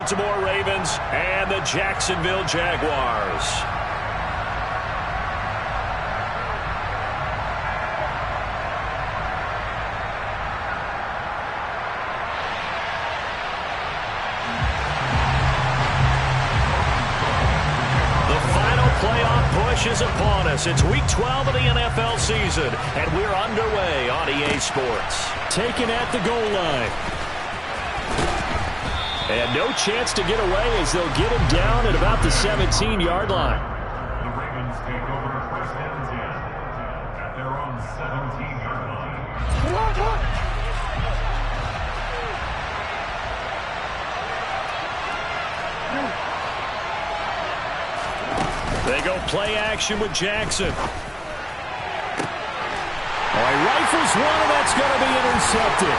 Baltimore Ravens and the Jacksonville Jaguars. The final playoff push is upon us. It's week 12 of the NFL season, and we're underway on EA Sports. Taken at the goal line. And no chance to get away as they'll get him down at about the 17-yard line. The Ravens take over first and 10 at their own 17-yard line. They go play action with Jackson. Oh, he rifles one, and that's going to be intercepted.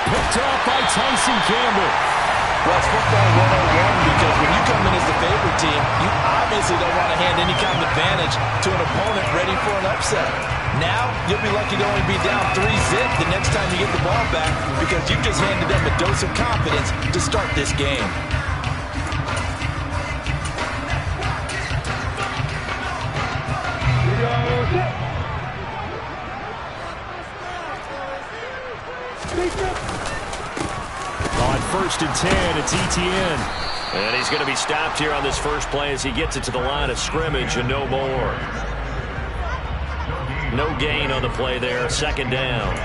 Picked off by Tyson Campbell. Well, it's football 101 because when you come in as the favorite team, you obviously don't want to hand any kind of advantage to an opponent ready for an upset. Now, you'll be lucky to only be down 3-0 the next time you get the ball back because you just handed them a dose of confidence to start this game. On 1st and 10, it's Etienne. And he's going to be stopped here on this first play as he gets it to the line of scrimmage and no more. No gain on the play there, 2nd down.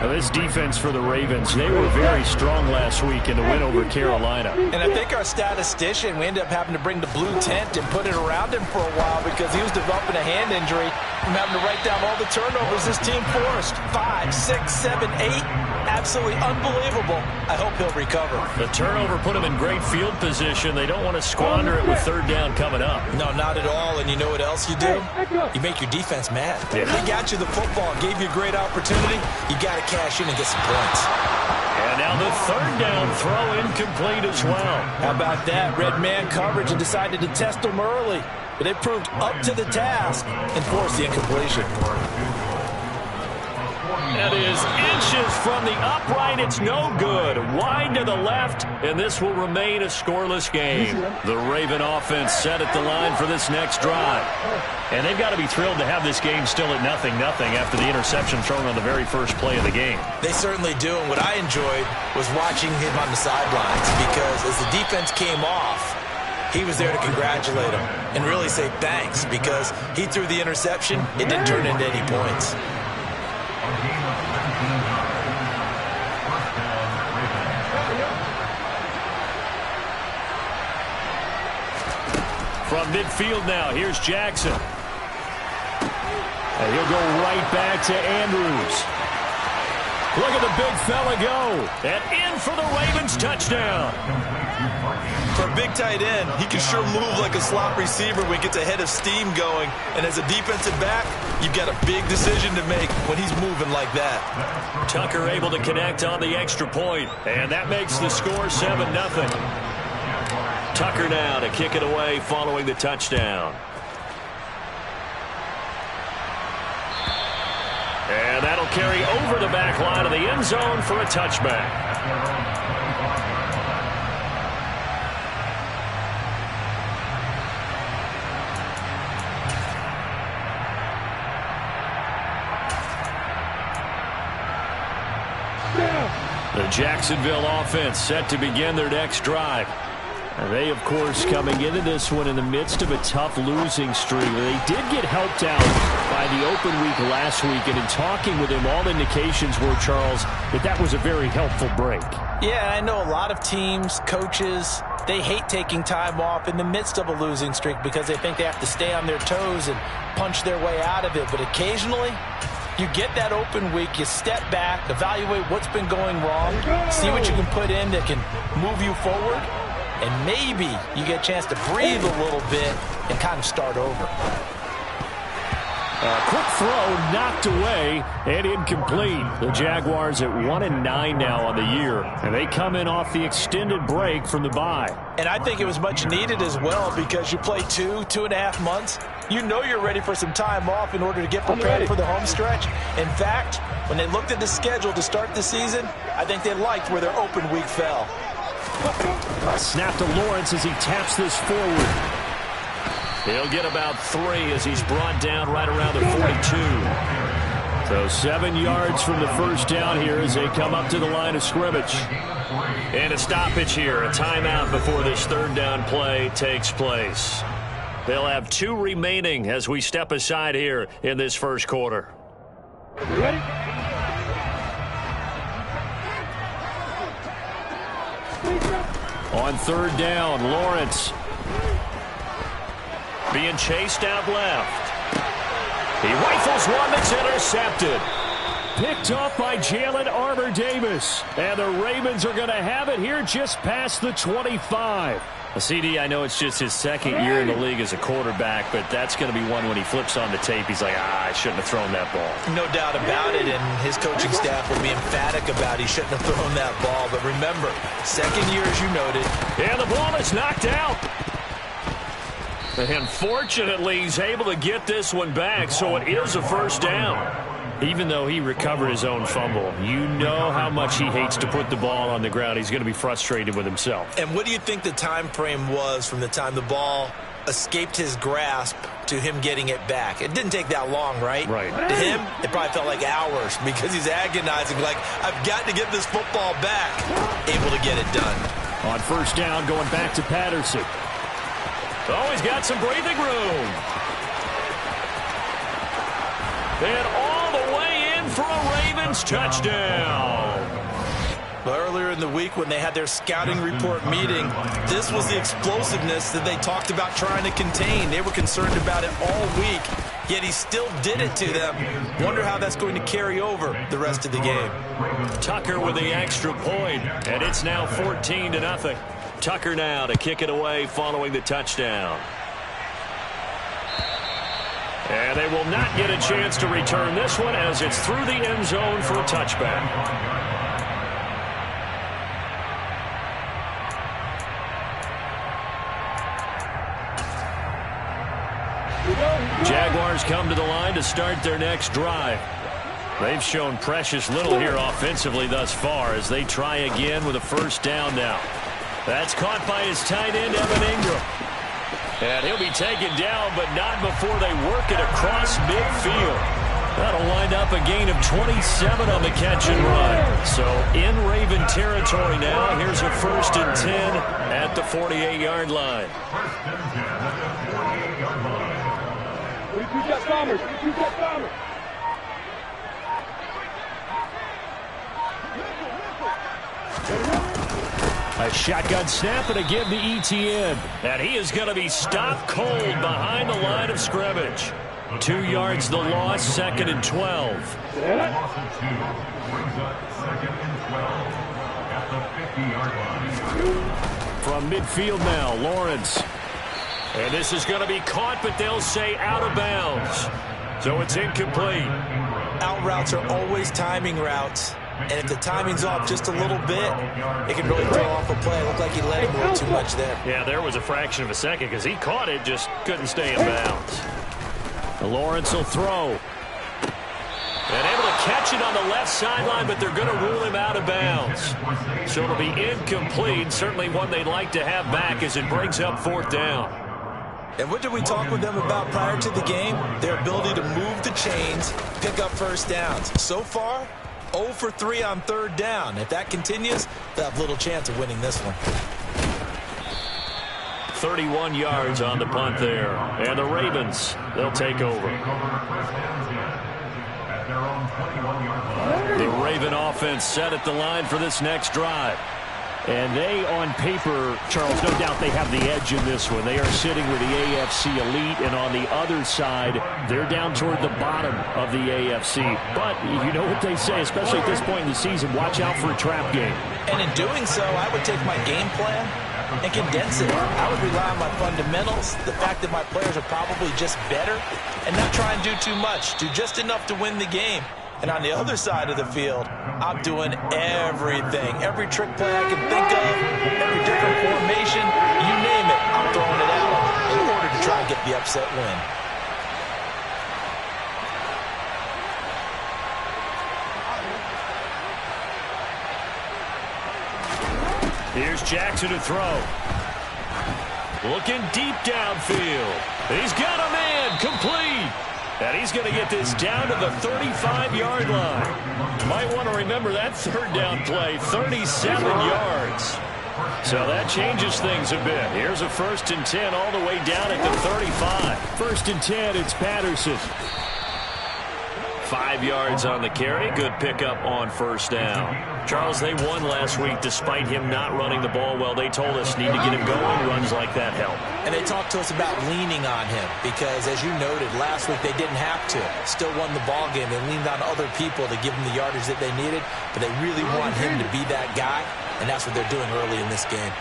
Now this defense for the Ravens, they were very strong last week in the win over Carolina. And I think our statistician, we ended up having to bring the blue tent and put it around him for a while because he was developing a hand injury from having to write down all the turnovers this team forced. 5, 6, 7, 8. Absolutely unbelievable. I hope he'll recover. The turnover put him in great field position. They don't want to squander it with 3rd down coming up. No, not at all. And you know what else you do? You make your defense mad. Yeah. They got you the football, gave you a great opportunity. You got to cash in and get some points. And now the 3rd down throw incomplete as well. How about that? Red man coverage and decided to test them early. But they proved up to the task and forced the incompletion. That is inches from the upright. It's no good. Wide to the left, and this will remain a scoreless game. The Raven offense set at the line for this next drive. And they've got to be thrilled to have this game still at 0-0 after the interception thrown on the very first play of the game. They certainly do, and what I enjoyed was watching him on the sidelines because as the defense came off, he was there to congratulate him and really say thanks because he threw the interception. It didn't turn into any points. From midfield now, here's Jackson. And he'll go right back to Andrews. Look at the big fella go. And in for the Ravens touchdown. For a big tight end, he can sure move like a slot receiver when he gets a head of steam going. And as a defensive back, you've got a big decision to make when he's moving like that. Tucker able to connect on the extra point. And that makes the score 7-0. Tucker now to kick it away following the touchdown. And that'll carry over the back line of the end zone for a touchback. The Jacksonville offense set to begin their next drive. And they, of course, coming into this one in the midst of a tough losing streak. They did get helped out by the open week last week, and in talking with him, all indications were, Charles, that was a very helpful break. Yeah, I know a lot of teams, coaches, they hate taking time off in the midst of a losing streak because they think they have to stay on their toes and punch their way out of it. But occasionally, you get that open week, you step back, evaluate what's been going wrong, see what you can put in that can move you forward, and maybe you get a chance to breathe a little bit and kind of start over. Quick throw knocked away and incomplete. The Jaguars at 1-9 now on the year, and they come in off the extended break from the bye. And I think it was much needed as well because you play 2.5 months. You know you're ready for some time off in order to get prepared for the home stretch. In fact, when they looked at the schedule to start the season, I think they liked where their open week fell. Snap to Lawrence as he taps this forward. He'll get about 3 as he's brought down right around the 42. So 7 yards from the first down here as they come up to the line of scrimmage. And a stoppage here, a timeout before this third down play takes place. They'll have 2 remaining as we step aside here in this first quarter. Ready? On third down, Lawrence being chased out left. He rifles one that's intercepted. Picked off by Jalen Armour-Davis. And the Ravens are going to have it here just past the 25. CD, I know it's just his second year in the league as a quarterback, but that's going to be one when he flips on the tape. He's like, I shouldn't have thrown that ball. No doubt about it, and his coaching staff will be emphatic about he shouldn't have thrown that ball. But remember, second year, as you noted. And the ball is knocked out. And fortunately, he's able to get this one back, so it is a first down. Even though he recovered his own fumble, you know how much he hates to put the ball on the ground. He's going to be frustrated with himself. And what do you think the time frame was from the time the ball escaped his grasp to him getting it back? It didn't take that long, right? Right. To him, it probably felt like hours because he's agonizing, like, I've got to get this football back. Able to get it done. On first down, going back to Patterson. Oh, he's got some breathing room. And all the way in for a Ravens touchdown. Earlier in the week when they had their scouting report meeting, this was the explosiveness that they talked about trying to contain. They were concerned about it all week, yet he still did it to them. Wonder how that's going to carry over the rest of the game. Tucker with the extra point, and it's now 14-0. Tucker now to kick it away following the touchdown. And they will not get a chance to return this one as it's through the end zone for a touchback. Jaguars come to the line to start their next drive. They've shown precious little here offensively thus far as they try again with a first down now. That's caught by his tight end, Evan Ingram. And he'll be taken down, but not before they work it across midfield. That'll wind up a gain of 27 on the catch and run. So in Raven territory now, here's a 1st and 10 at the 48-yard line. Repeat that, Thomas. Repeat that, Thomas. A shotgun snap and a give to ETN. And he is going to be stopped cold behind the line of scrimmage. 2 yards the loss, 2nd and 12. Loss of 2 brings up 2nd and 12 at the 50-yard line. From midfield now, Lawrence. And this is going to be caught, but they'll say out of bounds. So it's incomplete. Out routes are always timing routes. And if the timing's off just a little bit, it can really throw off a play. It looked like he let him go too much there. Yeah, there was a fraction of a second because he caught it, just couldn't stay in bounds. Lawrence will throw. And able to catch it on the left sideline, but they're going to rule him out of bounds. So it'll be incomplete. Certainly one they'd like to have back as it brings up 4th down. And what did we talk with them about prior to the game? Their ability to move the chains, pick up first downs. So far, 0 for 3 on 3rd down. If that continues, they'll have little chance of winning this one. 31 yards on the punt there. And the Ravens, they'll take over. The Raven offense set at the line for this next drive. And they, on paper, Charles, no doubt they have the edge in this one. They are sitting with the AFC elite, and on the other side, they're down toward the bottom of the AFC. But you know what they say, especially at this point in the season, watch out for a trap game. And in doing so, I would take my game plan and condense it. I would rely on my fundamentals, the fact that my players are probably just better, and not try and do too much, do just enough to win the game. And on the other side of the field, I'm doing everything. Every trick play I can think of, every different formation, you name it, I'm throwing it out in order to try and get the upset win. Here's Jackson to throw. Looking deep downfield. He's got a man complete. And he's going to get this down to the 35-yard line. Might want to remember that third down play, 37 yards. So that changes things a bit. Here's a 1st and 10 all the way down at the 35. 1st and 10, it's Patterson. 5 yards on the carry. Good pickup on 1st down. Charles, they won last week despite him not running the ball well. They told us need to get him going. Runs like that help. And they talked to us about leaning on him because, as you noted, last week they didn't have to. Still won the ball game. They leaned on other people to give them the yardage that they needed, but they really want him to be that guy, and that's what they're doing early in this game.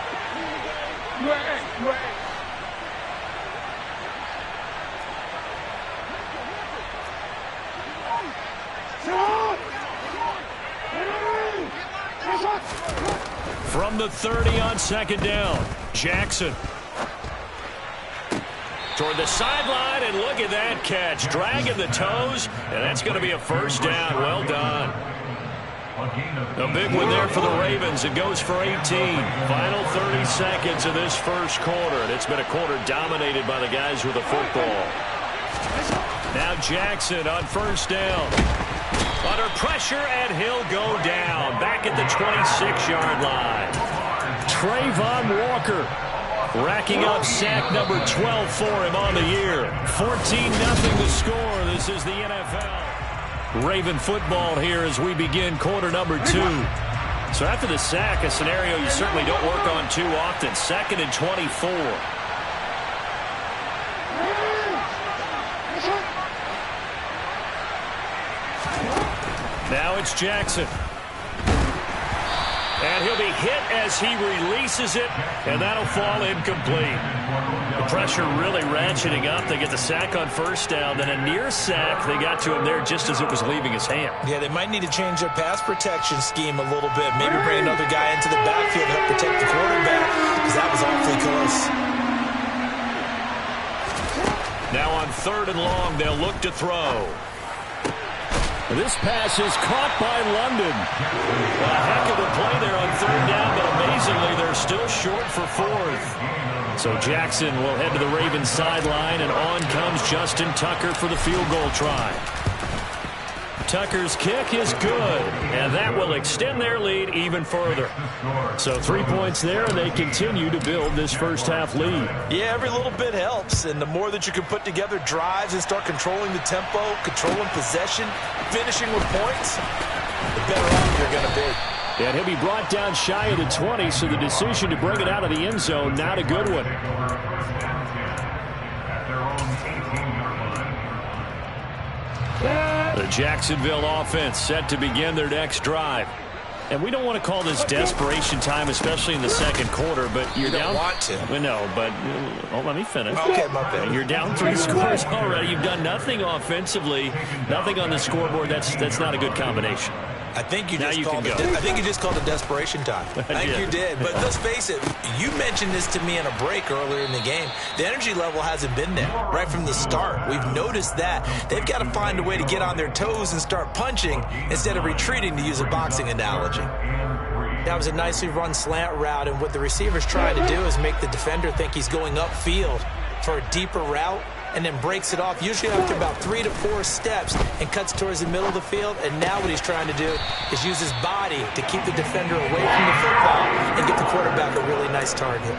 From the 30 on 2nd down, Jackson. Toward the sideline, and look at that catch. Dragging the toes, and that's going to be a 1st down. Well done. A big one there for the Ravens. It goes for 18. Final 30 seconds of this 1st quarter, and it's been a quarter dominated by the guys with the football. Now Jackson on 1st down. Under pressure, and he'll go down. Back at the 26-yard line. Trayvon Walker racking up sack number 12 for him on the year. 14-0 the score. This is the NFL. Raven football here as we begin quarter number 2. So after the sack, a scenario you certainly don't work on too often. 2nd and 24. Now it's Jackson. And he'll be hit as he releases it, and that'll fall incomplete. The pressure really ratcheting up. They get the sack on 1st down, then a near sack. They got to him there just as it was leaving his hand. Yeah, they might need to change their pass protection scheme a little bit. Maybe bring another guy into the backfield to help protect the quarterback, because that was awfully close. Now on 3rd and long, they'll look to throw. This pass is caught by London. A heck of a play there on 3rd down, but amazingly, they're still short for 4th. So Jackson will head to the Ravens sideline, and on comes Justin Tucker for the field goal try. Tucker's kick is good, and that will extend their lead even further. So 3 points there, and they continue to build this 1st half lead. Yeah, every little bit helps, and the more that you can put together drives and start controlling the tempo, controlling possession, finishing with points, the better off you're going to be. And he'll be brought down shy of the 20, so the decision to bring it out of the end zone, not a good one. The Jacksonville offense set to begin their next drive. And we don't want to call this desperation time, especially in the 2nd quarter, but you're you down. Don't want to. Well, no, but let me finish. Okay, my bad. You're down 3 scores already. You've done nothing offensively, nothing on the scoreboard. That's not a good combination. I think you just called it desperation time. I think you did. But let's face it, you mentioned this to me in a break earlier in the game. The energy level hasn't been there right from the start. We've noticed that. They've got to find a way to get on their toes and start punching instead of retreating, to use a boxing analogy. That was a nicely run slant route, and what the receiver's trying to do is make the defender think he's going upfield for a deeper route, and then breaks it off, usually after about 3 to 4 steps, and cuts towards the middle of the field. And now what he's trying to do is use his body to keep the defender away from the football and get the quarterback a really nice target.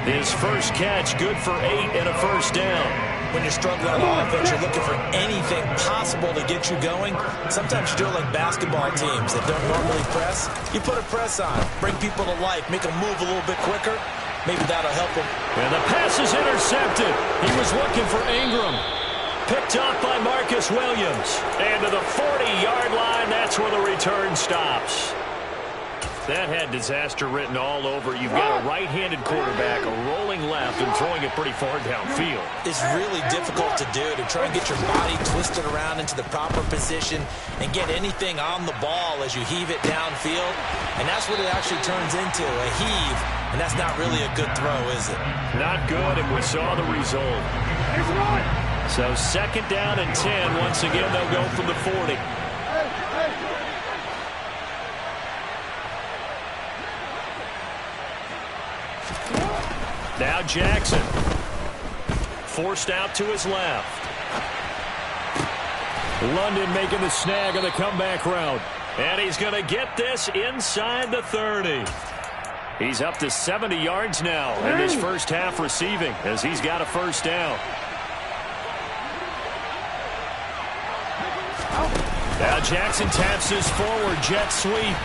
His first catch, good for 8 and a 1st down. When you're struggling on offense, you're looking for anything possible to get you going. Sometimes you do it like basketball teams that don't normally press. You put a press on, bring people to life, make them move a little bit quicker. Maybe that'll help him. And the pass is intercepted. He was looking for Ingram. Picked off by Marcus Williams. And to the 40-yard line, that's where the return stops. That had disaster written all over. You've got a right-handed quarterback, a rolling left, and throwing it pretty far downfield. It's really difficult to do, to try and get your body twisted around into the proper position and get anything on the ball as you heave it downfield. And that's what it actually turns into, a heave. And that's not really a good throw, is it? Not good, and we saw the result. So 2nd down and 10. Once again, they'll go from the 40. Now Jackson. Forced out to his left. London making the snag on the comeback route. And he's going to get this inside the 30. He's up to 70 yards now in this first half receiving as he's got a first down. Now Jackson taps his forward jet sweep.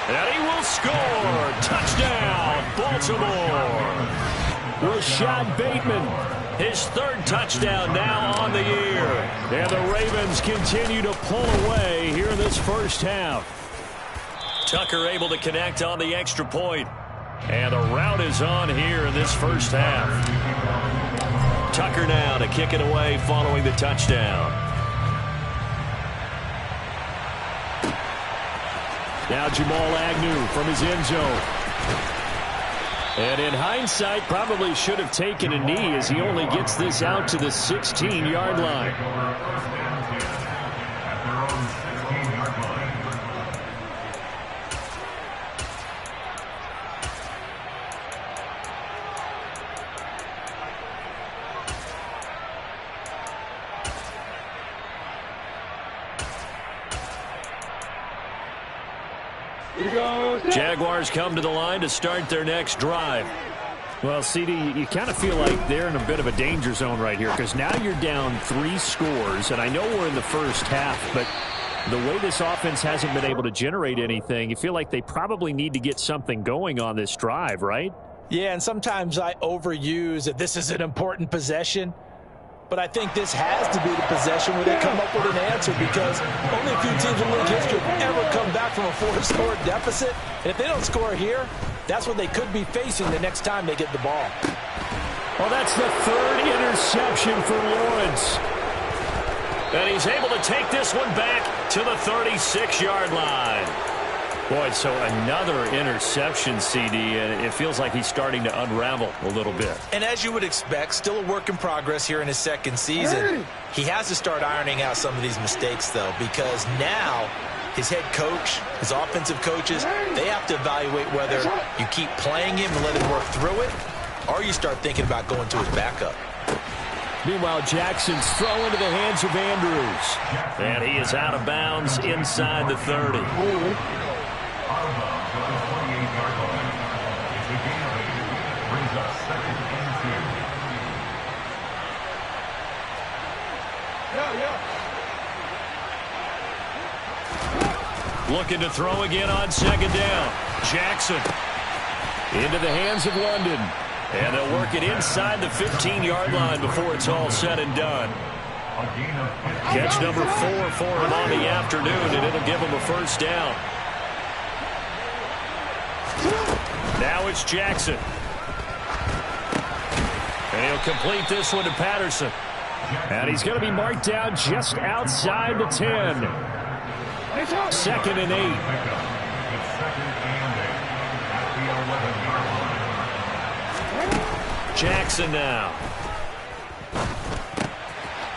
And he will score. Touchdown, Baltimore. Rashad Bateman, his third touchdown now on the year. And the Ravens continue to pull away here in this first half. Tucker able to connect on the extra point. And the route is on here in this first half. Tucker now to kick it away following the touchdown. Now Jamal Agnew from his end zone. And in hindsight, probably should have taken a knee as he only gets this out to the 16-yard line. Jaguars come to the line to start their next drive. Well, CD, you kind of feel like they're in a bit of a danger zone right here because now you're down 3 scores, and I know we're in the first half, but the way this offense hasn't been able to generate anything, you feel like they probably need to get something going on this drive, right? Yeah, and sometimes I overuse that this is an important possession. But I think this has to be the possession where they come up with an answer because only a few teams in league history have ever come back from a 4-score deficit. And if they don't score here, that's what they could be facing the next time they get the ball. Well, that's the 3rd interception for Lawrence. And he's able to take this one back to the 36-yard line. Boy, so another interception, CD, and it feels like he's starting to unravel a little bit. And as you would expect, still a work in progress here in his second season. He has to start ironing out some of these mistakes, though, because now his head coach, his offensive coaches, they have to evaluate whether you keep playing him and let him work through it, or you start thinking about going to his backup. Meanwhile, Jackson's throw into the hands of Andrews. And he is out of bounds inside the 30. Looking to throw again on second down. Jackson into the hands of London. And they'll work it inside the 15-yard line before it's all said and done. Catch number 4 for him on the afternoon, and it'll give him a first down. Now it's Jackson. And he'll complete this one to Patterson. And he's going to be marked down just outside the 10. 2nd and 8. Jackson now.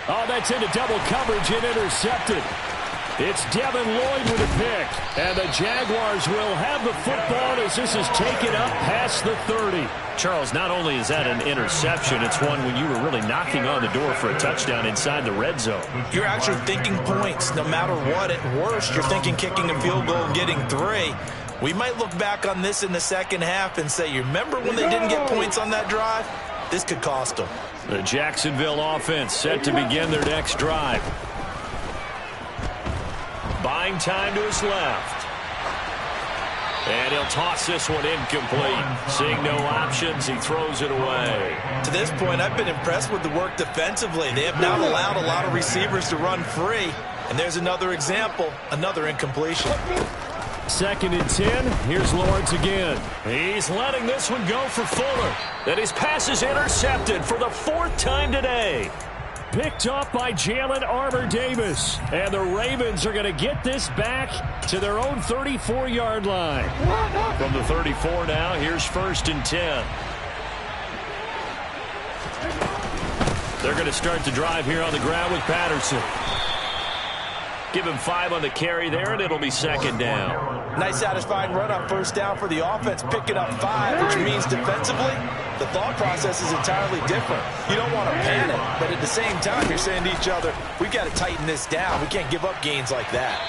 Oh, that's into double coverage and intercepted. It's Devin Lloyd with a pick. And the Jaguars will have the football as this is taken up past the 30. Charles, not only is that an interception, it's one when you were really knocking on the door for a touchdown inside the red zone. You're actually thinking points. No matter what, at worst, you're thinking kicking a field goal and getting 3. We might look back on this in the second half and say, you remember when they didn't get points on that drive? This could cost them. The Jacksonville offense set to begin their next drive. Buying time to his left. And he'll toss this one incomplete. Seeing no options, he throws it away. To this point, I've been impressed with the work defensively. They have not allowed a lot of receivers to run free. And there's another example, another incompletion. 2nd and 10. Here's Lawrence again. He's letting this one go for Fuller. And his pass is intercepted for the 4th time today. Picked off by Jalen Armour-Davis. And the Ravens are going to get this back to their own 34-yard line. From the 34 now, here's 1st and 10. They're going to start the drive here on the ground with Patterson. Give him 5 on the carry there, and it'll be second down. Nice satisfying run on first down for the offense, picking up 5, which means defensively, the thought process is entirely different. You don't want to panic, but at the same time, you're saying to each other, we've got to tighten this down. We can't give up gains like that.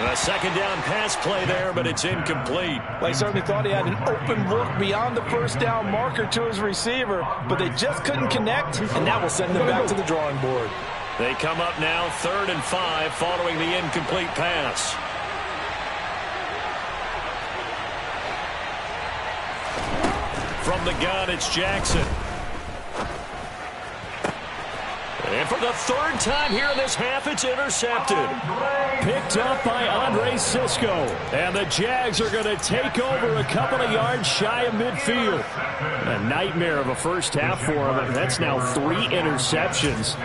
A second down pass play there, but it's incomplete. Well, he certainly thought he had an open look beyond the first down marker to his receiver, but they just couldn't connect, and that will send them back to the drawing board. They come up now 3rd and 5 following the incomplete pass. From the gun, it's Jackson. And for the 3rd time here in this half, it's intercepted. Picked up by Andre Cisco. And the Jags are going to take over a couple of yards shy of midfield. A nightmare of a first half for him. That's now 3 interceptions.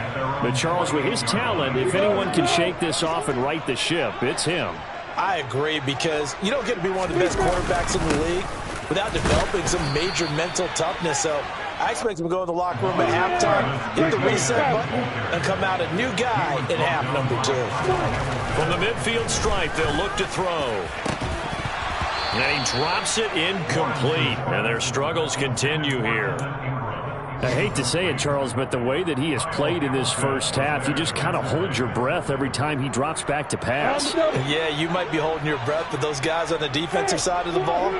But Charles, with his talent, if anyone can shake this off and right the ship, it's him. I agree, because you don't get to be one of the best quarterbacks in the league without developing some major mental toughness. So I expect him to go in the locker room at halftime, hit the reset button, and come out a new guy in half number 2. From the midfield stripe, they'll look to throw. And he drops it incomplete. And their struggles continue here. I hate to say it, Charles, but the way that he has played in this first half, you just kind of hold your breath every time he drops back to pass. Yeah, you might be holding your breath, but those guys on the defensive side of the ball,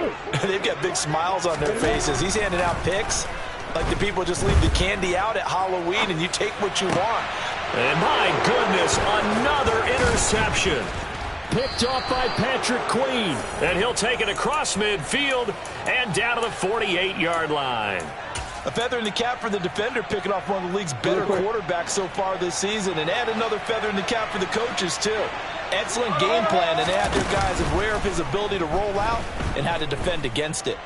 they've got big smiles on their faces. He's handing out picks like the people just leave the candy out at Halloween and you take what you want. And my goodness, another interception. Picked off by Patrick Queen. And he'll take it across midfield and down to the 48-yard line. A feather in the cap for the defender, picking off one of the league's better quarterbacks so far this season, and add another feather in the cap for the coaches, too. Excellent game plan, and they had their guys aware of his ability to roll out and how to defend against it.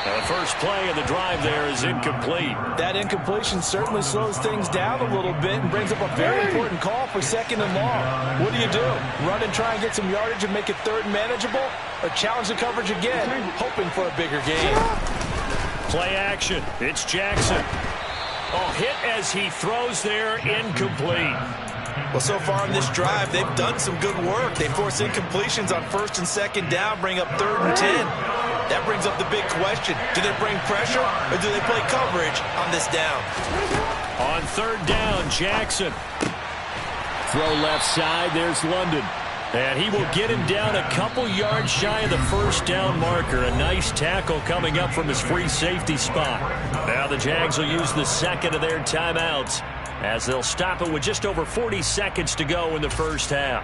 Now the first play of the drive there is incomplete. That incompletion certainly slows things down a little bit and brings up a very important call for 2nd and long. What do? Run and try and get some yardage and make it 3rd and manageable? Or challenge the coverage again, hoping for a bigger gain? Play action. It's Jackson. Oh, hit as he throws there, incomplete. Well, so far on this drive, they've done some good work. They force incompletions on 1st and 2nd down, bring up 3rd and 10. That brings up the big question. Do they bring pressure or do they play coverage on this down? On 3rd down, Jackson. Throw left side, there's London. And he will get him down a couple yards shy of the first down marker. A nice tackle coming up from his free safety spot. Now the Jags will use the second of their timeouts as they'll stop it with just over 40 seconds to go in the first half.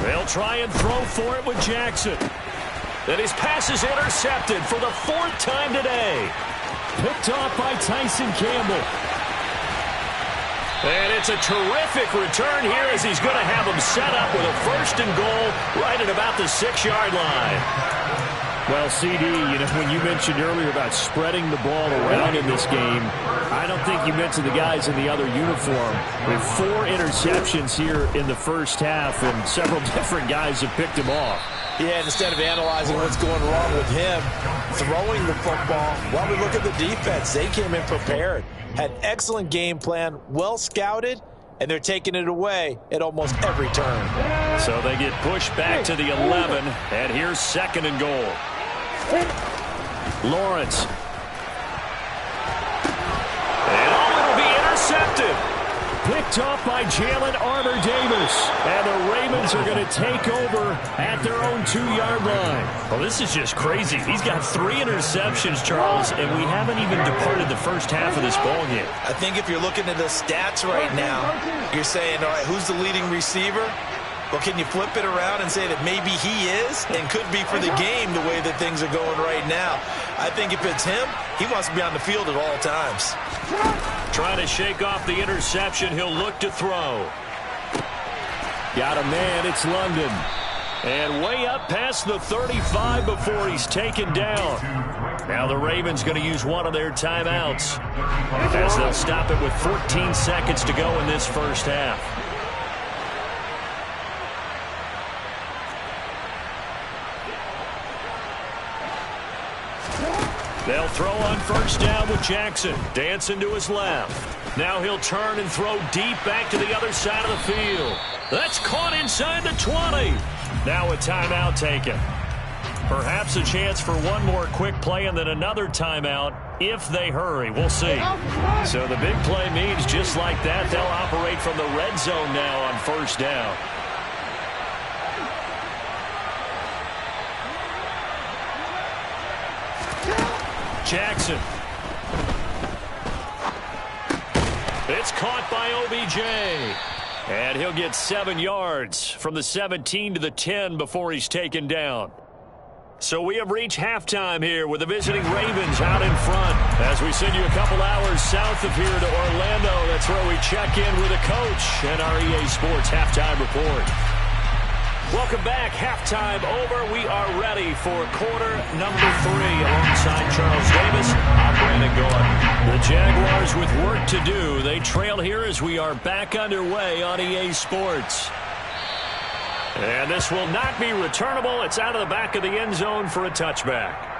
They'll try and throw for it with Jackson. And his pass is intercepted for the 4th time today. Picked off by Tyson Campbell. And it's a terrific return here as he's going to have him set up with a 1st and goal right at about the 6-yard line. Well, CD, when you mentioned earlier about spreading the ball around in this game, I don't think you mentioned the guys in the other uniform. With 4 interceptions here in the first half, and several different guys have picked him off. Yeah, instead of analyzing what's going wrong with him, throwing the football, while we look at the defense, they came in prepared. Had excellent game plan, well scouted, and they're taking it away at almost every turn. So they get pushed back to the 11, and here's 2nd and goal. Lawrence. And it'll be intercepted. Picked off by Jalen Armour-Davis. And the Ravens are going to take over at their own 2-yard line. Well, this is just crazy. He's got 3 interceptions, Charles, and we haven't even departed the first half of this ballgame. I think if you're looking at the stats right now, you're saying, all right, who's the leading receiver? Well, can you flip it around and say that maybe he is and could be for the game the way that things are going right now? I think if it's him, he wants to be on the field at all times. Trying to shake off the interception, he'll look to throw. Got a man, it's London. And way up past the 35 before he's taken down. Now the Ravens going to use one of their timeouts as they'll stop it with 14 seconds to go in this first half. They'll throw on first down with Jackson. Dancing to his left. Now he'll turn and throw deep back to the other side of the field. That's caught inside the 20. Now a timeout taken. Perhaps a chance for one more quick play and then another timeout if they hurry. We'll see. So the big play means just like that, they'll operate from the red zone now on first down. Jackson. It's caught by OBJ. And he'll get 7 yards from the 17 to the 10 before he's taken down. So we have reached halftime here with the visiting Ravens out in front. As we send you a couple hours south of here to Orlando, that's where we check in with the coach and our EA Sports Halftime Report. Welcome back. Halftime over. We are ready for quarter number 3 alongside Charles Davis. I'm Brandon Gaudin. The Jaguars with work to do. They trail here as we are back underway on EA Sports. And this will not be returnable. It's out of the back of the end zone for a touchback.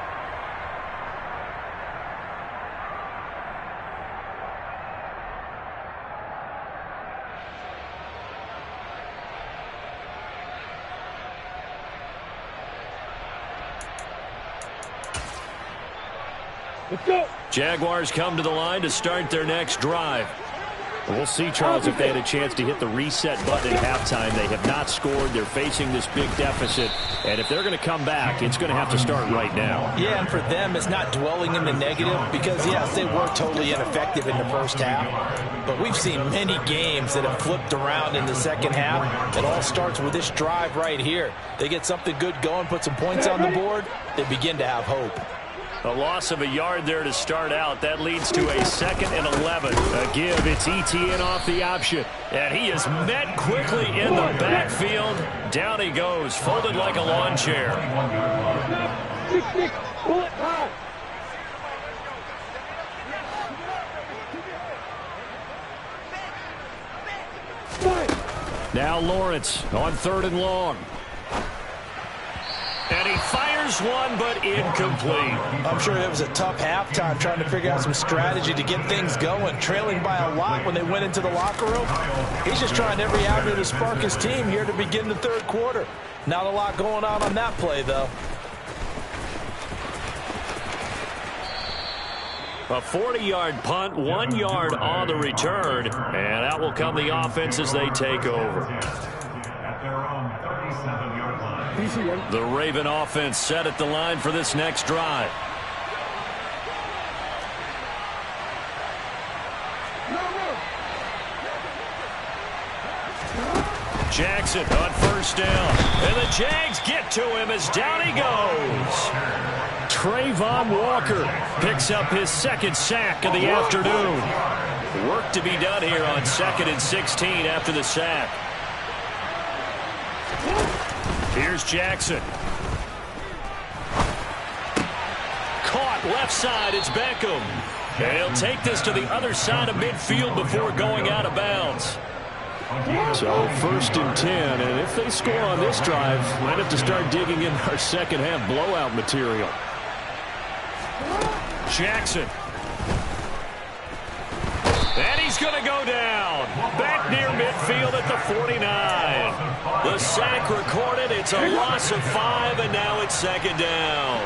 Let's go. Jaguars come to the line to start their next drive. We'll see, Charles, if they had a chance to hit the reset button at halftime. They have not scored. They're facing this big deficit. And if they're going to come back, it's going to have to start right now. Yeah, and for them, it's not dwelling in the negative because, yes, they were totally ineffective in the first half. But we've seen many games that have flipped around in the second half. It all starts with this drive right here. They get something good going, put some points on the board, they begin to have hope. A loss of a yard there to start out. That leads to a 2nd and 11. A give. It's ETN off the option. And he is met quickly in the backfield. Down he goes, folded like a lawn chair. Six, pull it high. Now Lawrence on 3rd and long. And he fires one, but incomplete. I'm sure it was a tough halftime trying to figure out some strategy to get things going. Trailing by a lot when they went into the locker room. He's just trying every avenue to spark his team here to begin the third quarter. Not a lot going on that play, though. A 40-yard punt, 1 yard on the return. And out will come the offense as they take over. At their own 37-yard line. The Raven offense set at the line for this next drive. Jackson on first down. And the Jags get to him as down he goes. Trayvon Walker picks up his 2nd sack of the afternoon. Work to be done here on 2nd and 16 after the sack. Here's Jackson. Caught left side. It's Beckham. And he'll take this to the other side of midfield before going out of bounds. So 1st and 10. And if they score on this drive, might have to start digging in our second half blowout material. Jackson. And he's going to go down. Back near midfield at the 49. The sack recorded. It's a loss of 5, and now it's 2nd down.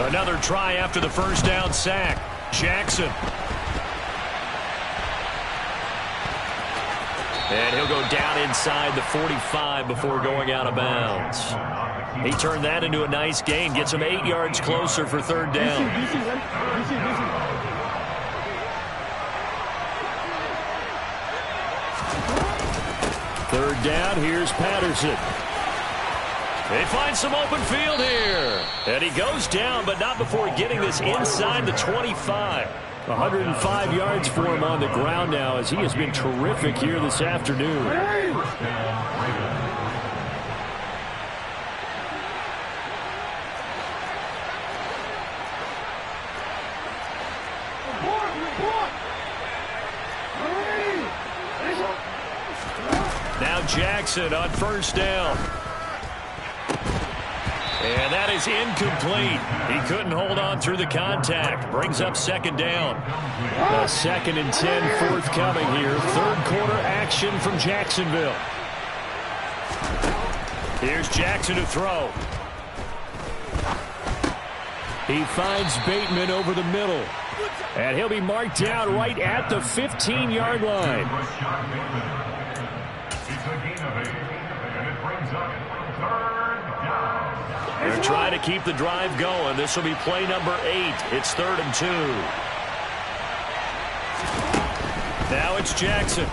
Another try after the first down sack. Jackson. And he'll go down inside the 45 before going out of bounds. He turned that into a nice gain. Gets him 8 yards closer for 3rd down. 3rd down. Here's Patterson. They find some open field here. And he goes down, but not before getting this inside the 25. 105 yards for him on the ground now as he has been terrific here this afternoon. Now Jackson on first down. And that is incomplete. He couldn't hold on through the contact. Brings up second down. A 2nd and 10 forthcoming here. Third quarter action from Jacksonville. Here's Jackson to throw. He finds Bateman over the middle. And he'll be marked down right at the 15-yard line. They're trying to keep the drive going. This will be play number 8. It's 3rd and 2. Now it's Jackson.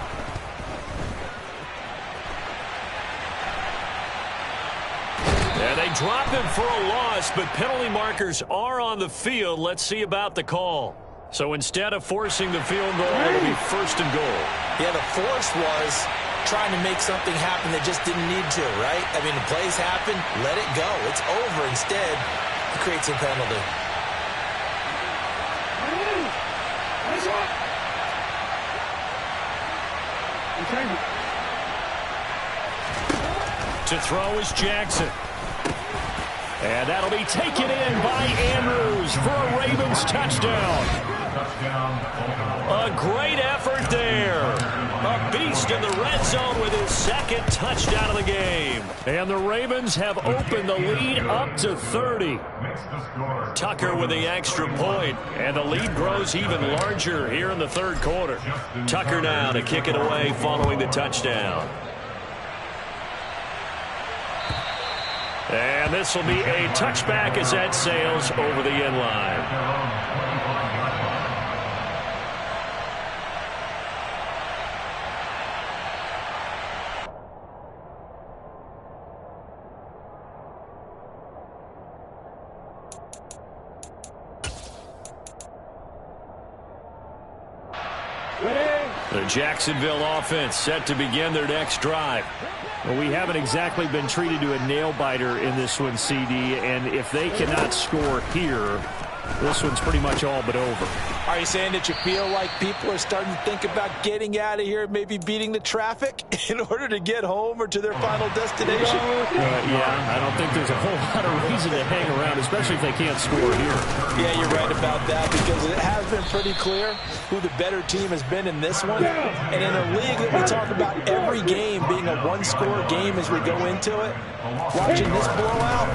And they drop him for a loss, but penalty markers are on the field. Let's see about the call. So instead of forcing the field goal, it'll be 1st and goal. Yeah, the force was trying to make something happen that just didn't need to, right? I mean, the plays happen, let it go. It's over. Instead, he creates a penalty. To throw is Jackson. And that'll be taken in by Andrews for a Ravens touchdown. A great effort there. A beast in the red zone with his 2nd touchdown of the game. And the Ravens have opened the lead up to 30. Tucker with the extra point, and the lead grows even larger here in the 3rd quarter. Tucker now to kick it away following the touchdown. And this will be a touchback as that sails over the end line. The Jacksonville offense set to begin their next drive. Well, we haven't exactly been treated to a nail-biter in this one, CD, and if they cannot score here, this one's pretty much all but over. Are you saying that you feel like people are starting to think about getting out of here, maybe beating the traffic in order to get home or to their final destination? Yeah, I don't think there's a whole lot of reason to hang around, especially if they can't score here. Yeah, you're right about that, because it has been pretty clear who the better team has been in this one. And in a league that we talk about every game being a one-score game as we go into it, watching this blowout,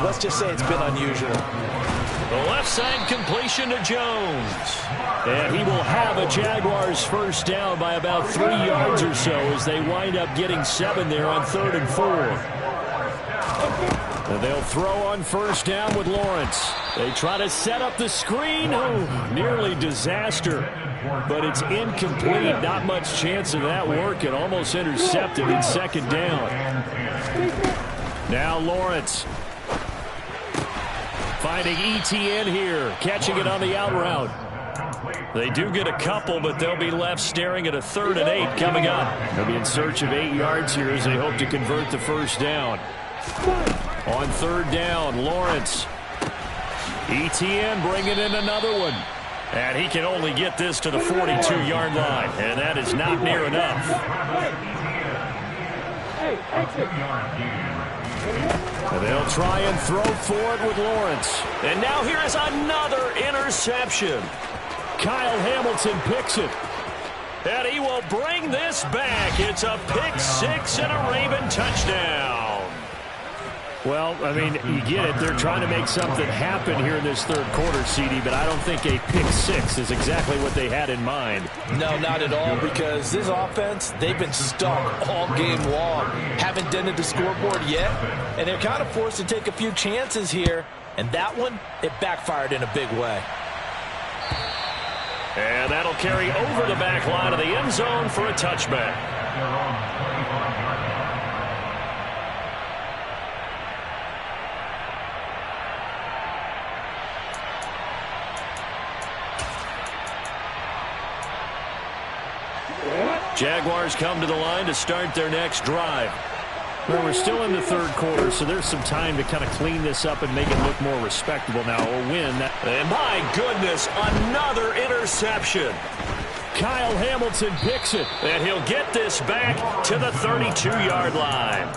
let's just say it's been unusual. The left side completion to Jones. And he will have a Jaguars first down by about 3 yards or so as they wind up getting 7 there on 3rd and 4. And they'll throw on first down with Lawrence. They try to set up the screen. Oh, nearly disaster. But it's incomplete. Not much chance of that working. Almost intercepted in 2nd down. Now Lawrence. Finding ETN here, catching it on the out route. They do get a couple, but they'll be left staring at a 3rd and 8 coming up. They'll be in search of 8 yards here as they hope to convert the first down. On 3rd down, Lawrence. ETN bringing in another one. And he can only get this to the 42-yard line, and that is not near enough. And they'll try and throw for it with Lawrence. And now here is another interception. Kyle Hamilton picks it. And he will bring this back. It's a pick 6 and a Raven touchdown. Well, I mean, you get it. They're trying to make something happen here in this 3rd quarter, CD, but I don't think a pick 6 is exactly what they had in mind. No, not at all, because this offense, they've been stuck all game long. Haven't dented the scoreboard yet, and they're kind of forced to take a few chances here, and that one, it backfired in a big way. And that'll carry over the back line of the end zone for a touchback. Jaguars come to the line to start their next drive. Well, we're still in the third quarter, so there's some time to kind of clean this up and make it look more respectable now. A win. And my goodness, another interception. Kyle Hamilton picks it. And he'll get this back to the 32-yard line.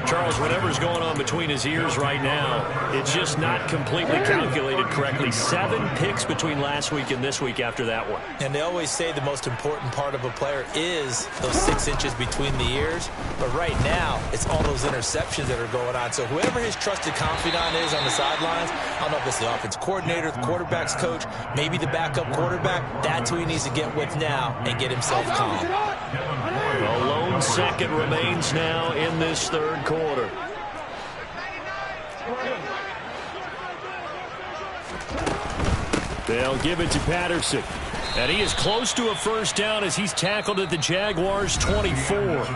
Charles, whatever's going on between his ears right now, it's just not completely calculated correctly. 7 picks between last week and this week after that one. And they always say the most important part of a player is those 6 inches between the ears. But right now, it's all those interceptions that are going on. So whoever his trusted confidant is on the sidelines, I don't know if it's the offense coordinator, the quarterback's coach, maybe the backup quarterback, that's who he needs to get with now and get himself calm. A lone second remains now in this third quarter. They'll give it to Patterson. And he is close to a first down as he's tackled at the Jaguars' 24.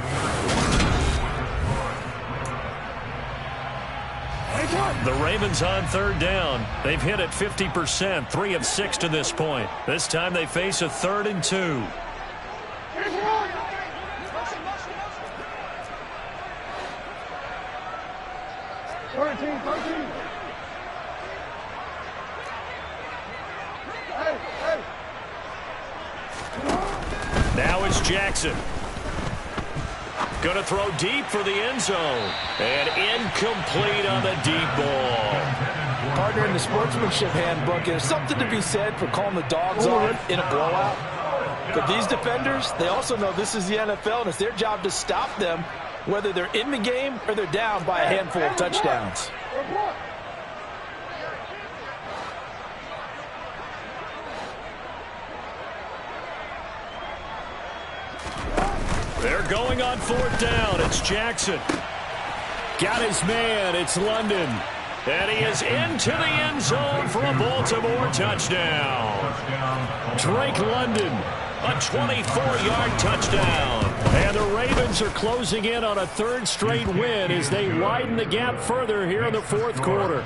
The Ravens on third down. They've hit it 50%, 3 of 6 to this point. This time they face a 3rd and 2. Now it's Jackson. Going to throw deep for the end zone. And incomplete on the deep ball. Partner, in the sportsmanship handbook, there's something to be said for calling the dogs off in a blowout. But these defenders, they also know this is the NFL, and it's their job to stop them, whether they're in the game or they're down by a handful of touchdowns. They're going on 4th down. It's Jackson. Got his man. It's London. And he is into the end zone for a Baltimore touchdown. Drake London. A 24-yard touchdown. And the Ravens are closing in on a 3rd straight win as they widen the gap further here in the 4th quarter.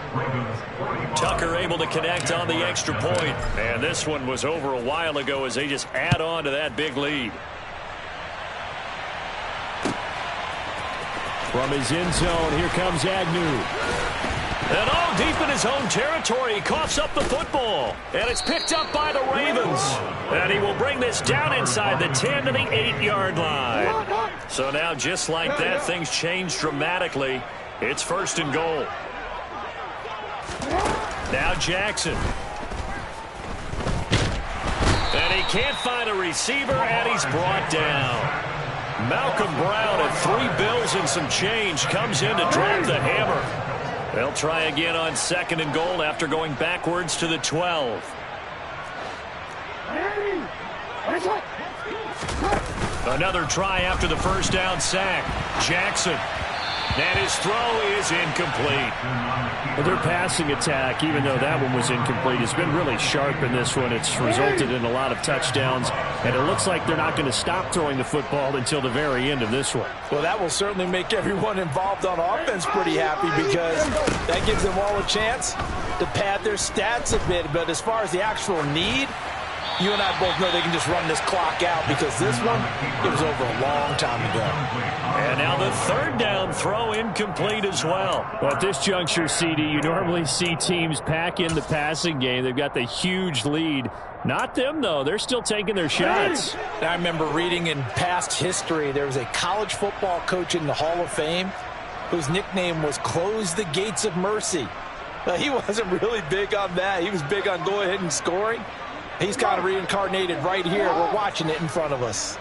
Tucker able to connect on the extra point. And this one was over a while ago as they just add on to that big lead. From his end zone, here comes Agnew. And all deep in his own territory, he coughs up the football. And it's picked up by the Ravens. And he will bring this down inside the 10 to the 8-yard line. So now, just like that, things change dramatically. It's 1st and goal. Now Jackson. And he can't find a receiver, and he's brought down. Malcolm Brown at 3 bills and some change comes in to drop the hammer. They'll try again on 2nd and goal after going backwards to the 12. Another try after the first down sack. Jackson. And his throw is incomplete. Well, their passing attack, even though that one was incomplete, has been really sharp in this one. It's resulted in a lot of touchdowns, and it looks like they're not going to stop throwing the football until the very end of this one. Well, that will certainly make everyone involved on offense pretty happy because that gives them all a chance to pad their stats a bit. But as far as the actual need, you and I both know they can just run this clock out because this one, it was over a long time ago. And now the 3rd down throw incomplete as well. Well, at this juncture, CD, you normally see teams pack in the passing game. They've got the huge lead. Not them, though. They're still taking their shots. I remember reading in past history, there was a college football coach in the Hall of Fame whose nickname was Close the Gates of Mercy. Now, he wasn't really big on that. He was big on go ahead and scoring. He's kind of reincarnated right here. We're watching it in front of us.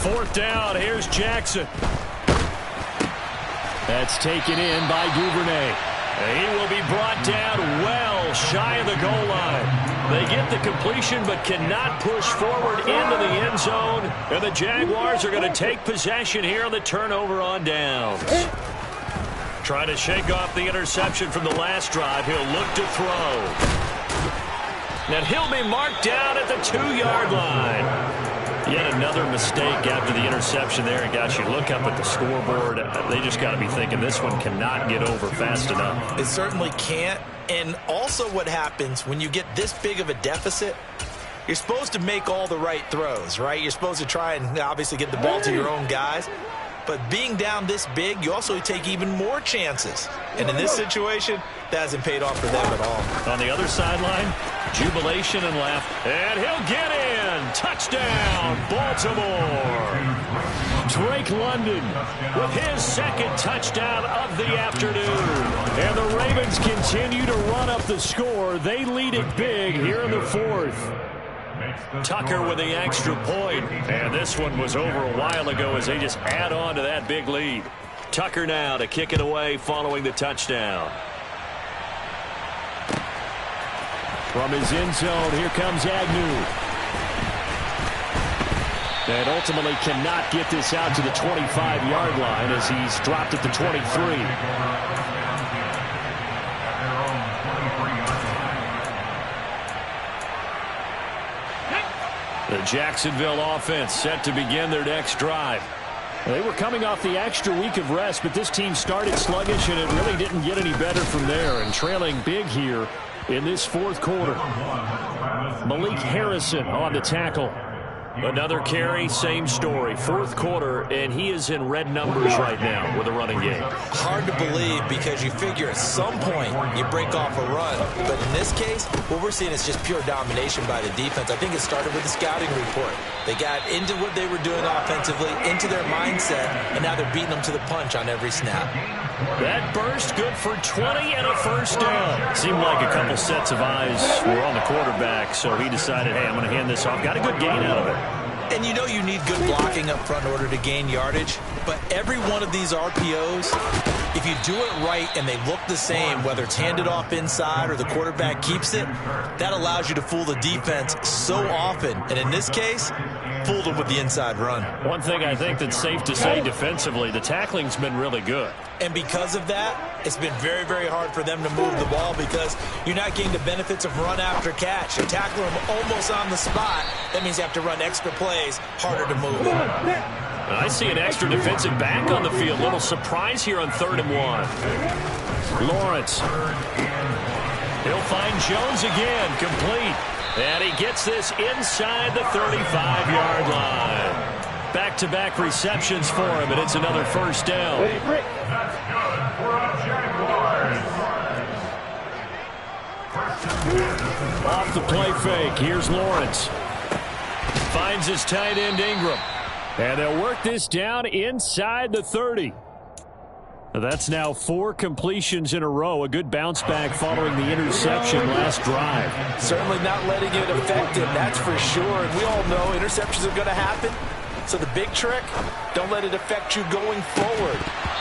Fourth down, here's Jackson. That's taken in by Duvernay. He will be brought down well shy of the goal line. They get the completion but cannot push forward into the end zone. And the Jaguars are going to take possession here on the turnover on downs. Trying to shake off the interception from the last drive. He'll look to throw. And he'll be marked down at the 2-yard line. Yet another mistake after the interception there. And gosh, you look up at the scoreboard, they just got to be thinking this one cannot get over fast enough. It certainly can't. And also what happens when you get this big of a deficit, you're supposed to make all the right throws, right? You're supposed to try and obviously get the ball to your own guys. But being down this big, you also take even more chances. And in this situation, that hasn't paid off for them at all. On the other sideline, jubilation and laugh. And he'll get in. Touchdown, Baltimore. Drake London with his second touchdown of the afternoon. And the Ravens continue to run up the score. They lead it big here in the fourth. Tucker with the extra point. And this one was over a while ago as they just add on to that big lead. Tucker now to kick it away following the touchdown. From his end zone, here comes Agnew. And ultimately cannot get this out to the 25-yard line as he's dropped at the 23. The Jacksonville offense set to begin their next drive. They were coming off the extra week of rest, but this team started sluggish, and it really didn't get any better from there. And trailing big here in this fourth quarter. Malik Harrison on the tackle. Another carry, same story. Fourth quarter, and he is in red numbers right now with a running game. Hard to believe because you figure at some point you break off a run. But in this case, what we're seeing is just pure domination by the defense. I think it started with the scouting report. They got into what they were doing offensively, into their mindset, and now they're beating them to the punch on every snap. That burst good for 20 and a first down. Seemed like a couple sets of eyes were on the quarterback, so he decided, hey, I'm going to hand this off. Got a good gain out of it. And you know you need good blocking up front in order to gain yardage, but every one of these RPOs, if you do it right and they look the same, whether it's handed off inside or the quarterback keeps it, that allows you to fool the defense so often. And in this case, fooled them with the inside run. One thing I think that's safe to say defensively, the tackling's been really good. And because of that, it's been very, very hard for them to move the ball because you're not getting the benefits of run after catch. You tackle them almost on the spot. That means you have to run extra plays, harder to move them. I see an extra defensive back on the field. Little surprise here on 3rd and 1. Lawrence. He'll find Jones again, complete. And he gets this inside the 35-yard line. Back-to-back receptions for him, and it's another first down. Off the play fake, here's Lawrence. Finds his tight end Ingram. And they'll work this down inside the 30. That's now 4 completions in a row. A good bounce back following the interception last drive. Certainly not letting it affect him, that's for sure. And we all know interceptions are going to happen. So the big trick, don't let it affect you going forward.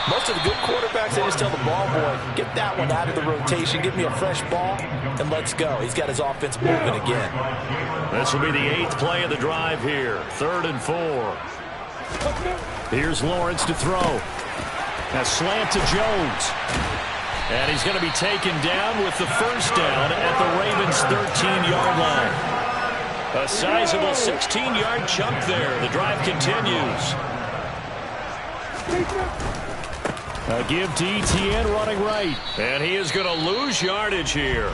Most of the good quarterbacks, they just tell the ball boy, get that one out of the rotation, give me a fresh ball, and let's go. He's got his offense moving again. This will be the 8th play of the drive here. 3rd and 4. Here's Lawrence to throw. A slant to Jones. And he's going to be taken down with the first down at the Ravens' 13-yard line. A sizable 16-yard chunk there. The drive continues. A give to Etienne running right. And he is going to lose yardage here.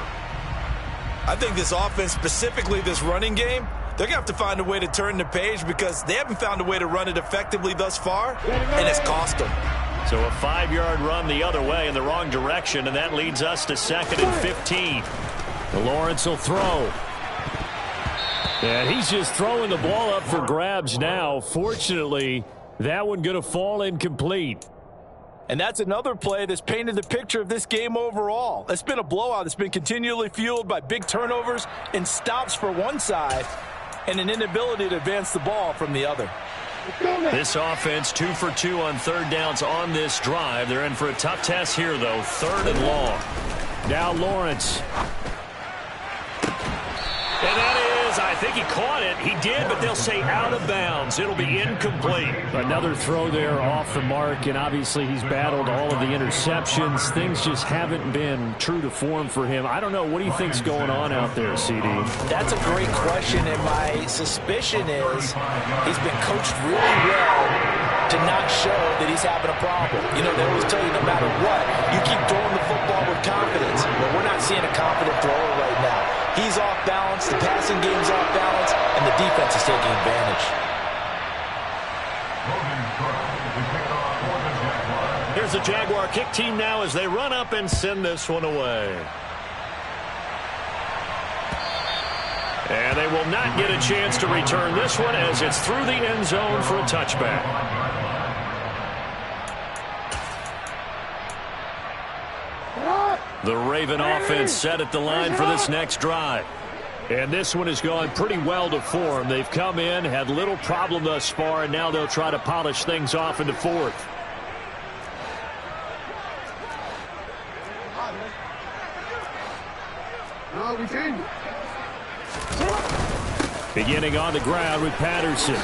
I think this offense, specifically this running game, they're going to have to find a way to turn the page because they haven't found a way to run it effectively thus far, and it's cost them. So a 5-yard run the other way in the wrong direction, and that leads us to 2nd and 15. Lawrence will throw. And he's just throwing the ball up for grabs now. Fortunately, that one going to fall incomplete. And that's another play that's painted the picture of this game overall. It's been a blowout. It's been continually fueled by big turnovers and stops for one side and an inability to advance the ball from the other. This offense 2 for 2 on 3rd downs on this drive. They're in for a tough test here, though. 3rd and long. Now Lawrence. And that is says, I think he caught it. He did, but they'll say out of bounds. It'll be incomplete. Another throw there off the mark, and obviously he's battled all of the interceptions. Things just haven't been true to form for him. I don't know. What do you think's going on out there, CD? That's a great question, and my suspicion is he's been coached really well to not show that he's having a problem. You know, they always tell you no matter what, you keep throwing the football with confidence. But we're not seeing a confident thrower right now. He's off balance, the passing game's off balance, and the defense is taking advantage. Here's the Jaguar kick team now as they run up and send this one away. And they will not get a chance to return this one as it's through the end zone for a touchback. The Raven offense set at the line for this next drive. And this one has gone pretty well to form. They've come in, had little problem thus far, and now they'll try to polish things off in the fourth. Beginning on the ground with Patterson.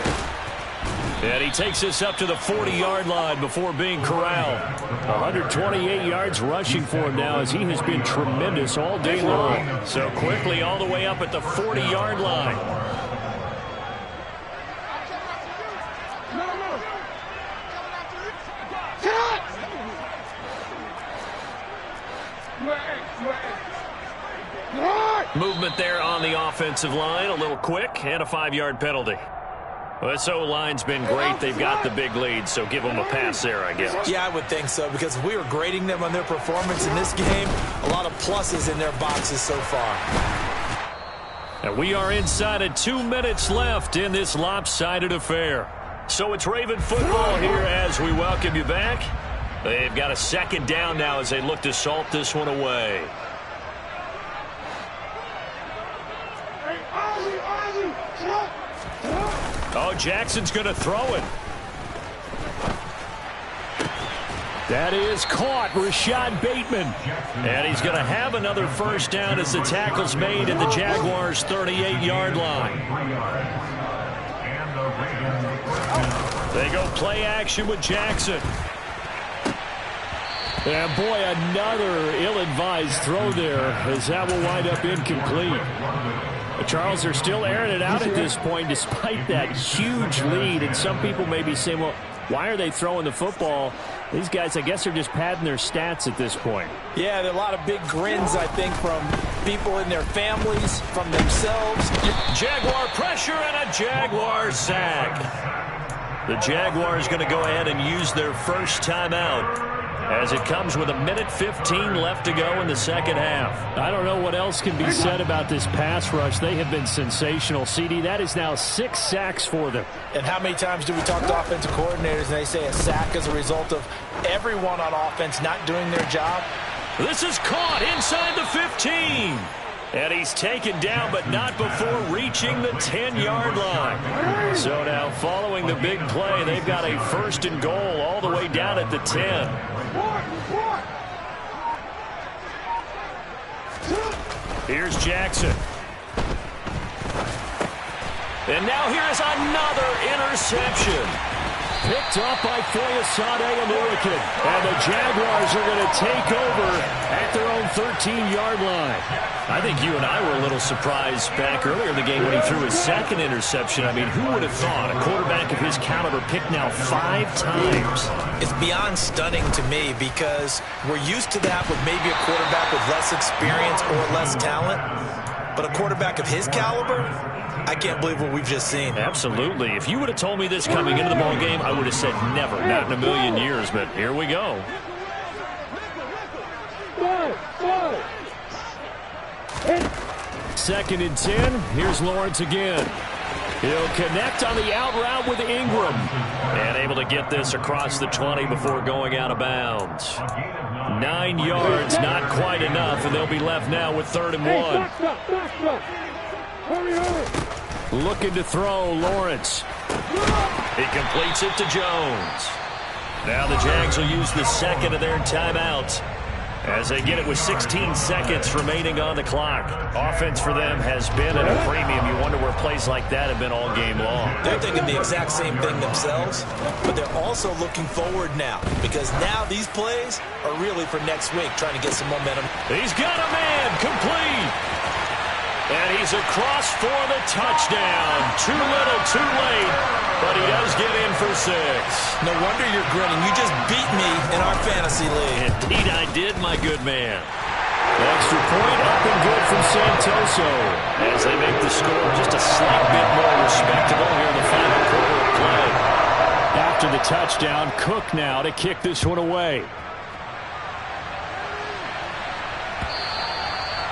And he takes this up to the 40-yard line before being corralled. 128 yards rushing for him now as he has been tremendous all day long. So quickly all the way up at the 40-yard line. Movement there on the offensive line, a little quick, and a 5-yard penalty. Well, this O-line's been great. They've got the big lead, so give them a pass there, I guess. Yeah, I would think so, because if we were grading them on their performance in this game, a lot of pluses in their boxes so far. And we are inside of 2 minutes left in this lopsided affair. So it's Raven football here as we welcome you back. They've got a second down now as they look to salt this one away. Oh, Jackson's going to throw it. That is caught, Rashad Bateman. And he's going to have another first down as the tackle's made at the Jaguars' 38-yard line. They go play action with Jackson. And boy, another ill-advised throw there as that will wind up incomplete. Charles, they're still airing it out at this point despite that huge lead. And some people may be saying, well, why are they throwing the football? These guys, I guess, are just padding their stats at this point. Yeah, there are a lot of big grins, I think, from people in their families, from themselves. Jaguar pressure and a Jaguar sack. The Jaguars going to go ahead and use their first timeout as it comes with 1:15 left to go in the second half. I don't know what else can be said about this pass rush. They have been sensational. CD, that is now 6 sacks for them. And how many times do we talk to offensive coordinators and they say a sack is a result of everyone on offense not doing their job? This is caught inside the 15. And he's taken down, but not before reaching the 10-yard line. So now following the big play, they've got a first and goal all the way down at the 10. Here's Jackson. And now here is another interception. Picked off by Foyesade Oluokun. And the Jaguars are going to take over at their own 13-yard line. I think you and I were a little surprised back earlier in the game when he threw his second interception. I mean, who would have thought a quarterback of his caliber picked now 5 times? It's beyond stunning to me because we're used to that with maybe a quarterback with less experience or less talent. But a quarterback of his caliber, I can't believe what we've just seen. Absolutely. If you would have told me this coming into the ball game, I would have said never, not in a million years. But here we go. Second and 10. Here's Lawrence again. He'll connect on the out route with Ingram. And able to get this across the 20 before going out of bounds. 9 yards, not quite enough, and they'll be left now with 3rd and 1. Looking to throw, Lawrence. He completes it to Jones. Now the Jags will use the second of their timeouts. As they get it with 16 seconds remaining on the clock. Offense for them has been at a premium. You wonder where plays like that have been all game long. They're thinking the exact same thing themselves, but they're also looking forward now because now these plays are really for next week, trying to get some momentum. He's got a man complete. And he's across for the touchdown. Too little, too late, but he does get in for 6. No wonder you're grinning. You just beat me in our fantasy league. Indeed I did, my good man. Extra point up and good from Santoso. As they make the score just a slight bit more respectable here in the final quarter of play. After the touchdown, Cook now to kick this one away.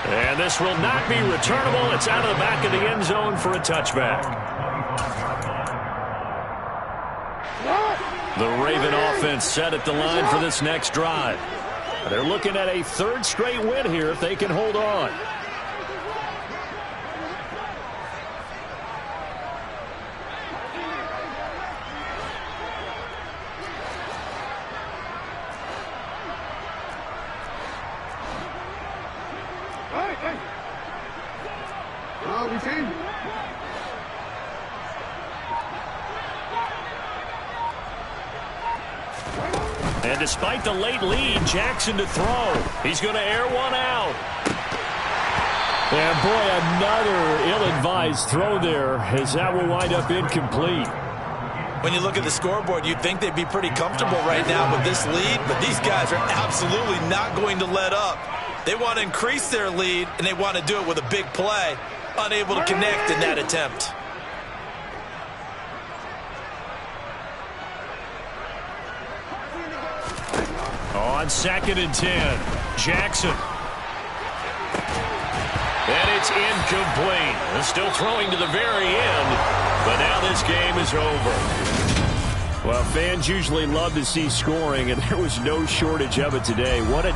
And this will not be returnable. It's out of the back of the end zone for a touchback. The Raven offense set at the line for this next drive. They're looking at a 3rd straight win here if they can hold on. And despite the late lead, Jackson to throw. He's going to air one out. And boy, another ill-advised throw there as that will wind up incomplete. When you look at the scoreboard, you'd think they'd be pretty comfortable right now with this lead, but these guys are absolutely not going to let up. They want to increase their lead, and they want to do it with a big play. Unable to connect in that attempt. On 2nd and 10, Jackson. And it's incomplete. They're still throwing to the very end, but now this game is over. Well, fans usually love to see scoring, and there was no shortage of it today. What a